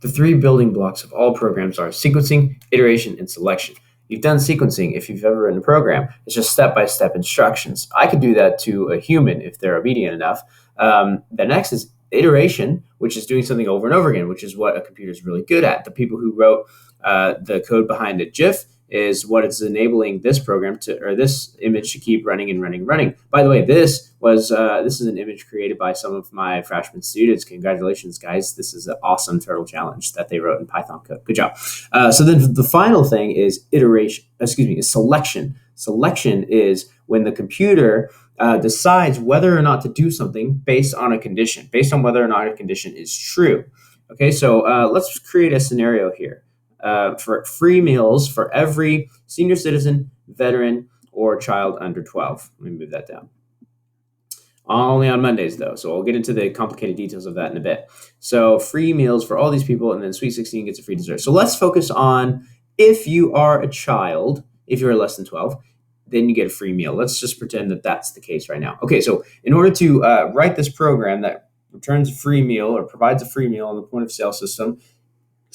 The three building blocks of all programs are sequencing, iteration, and selection. You've done sequencing if you've ever written a program. It's just step-by-step instructions. I could do that to a human if they're obedient enough. The next is iteration, which is doing something over and over again, which is what a computer is really good at. The people who wrote the code behind the GIF is what is enabling this program to, or this image to keep running and running and running. By the way, this is an image created by some of my freshman students. Congratulations, guys. This is an awesome turtle challenge that they wrote in Python code. Good job. So then the final thing is is selection. Selection is when the computer decides whether or not to do something based on a condition, based on whether or not a condition is true. Okay, so let's create a scenario here. For free meals for every senior citizen, veteran, or child under 12. Let me move that down. Only on Mondays, though, so I'll get into the complicated details of that in a bit. So free meals for all these people, and then Sweet 16 gets a free dessert. So let's focus on if you are a child, if you're less than 12, then you get a free meal. Let's just pretend that that's the case right now. Okay, so in order to write this program that returns a free meal or provides a free meal on the point of sale system,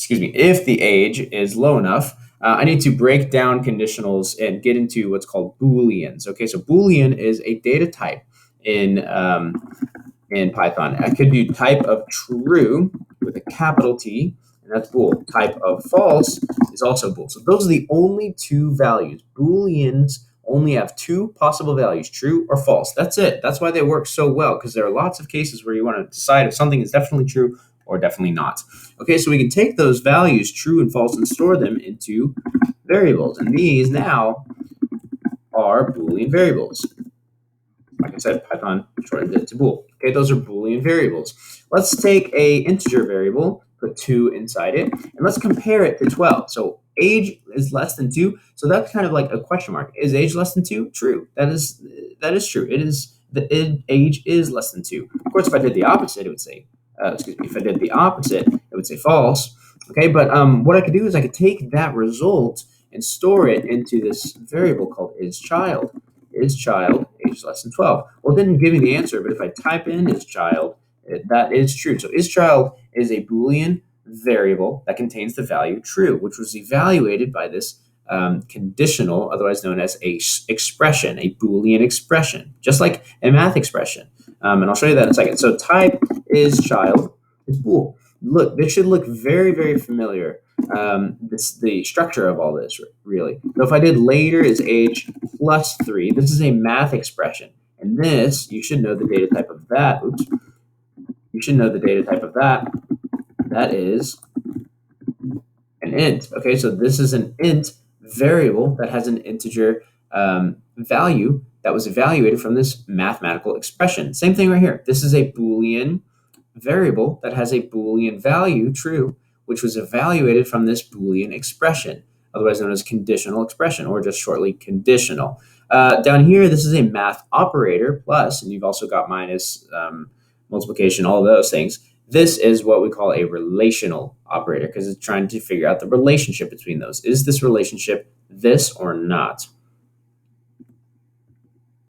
if the age is low enough, I need to break down conditionals and get into what's called Booleans. Okay, so Boolean is a data type in Python. I could do type of true with a capital T, and that's bool. Type of false is also bool. So those are the only two values. Booleans only have two possible values, true or false. That's it. That's why they work so well, because there are lots of cases where you want to decide if something is definitely true or definitely not. Okay, so we can take those values, true and false, and store them into variables. And these now are Boolean variables. Like I said, Python shortened it to bool. Okay, those are Boolean variables. Let's take a integer variable, put 2 inside it, and let's compare it to 12. So age is less than 2, so that's kind of like a question mark. Is age less than 2? True. That is true. It is age is less than 2. Of course, if I did the opposite, it would say if I did the opposite, it would say false. Okay, but what I could do is I could take that result and store it into this variable called isChild. IsChild, age less than 12. Well, it didn't give me the answer, but if I type in isChild, that is true. So isChild is a Boolean variable that contains the value true, which was evaluated by this conditional, otherwise known as a expression, a Boolean expression, just like a math expression. And I'll show you that in a second. So type isChild is bool. Look, this should look very, very familiar. The structure of all this, really. So if I did later is age plus 3, this is a math expression. And this, you should know the data type of that. Oops. You should know the data type of that. That is an int. Okay, so this is an int variable that has an integer value that was evaluated from this mathematical expression. Same thing right here. This is a Boolean variable that has a Boolean value, true, which was evaluated from this Boolean expression, otherwise known as conditional expression, or just shortly conditional. Down here, this is a math operator, plus, and you've also got minus, multiplication, all of those things. This is what we call a relational operator, because it's trying to figure out the relationship between those. Is this relationship this or not?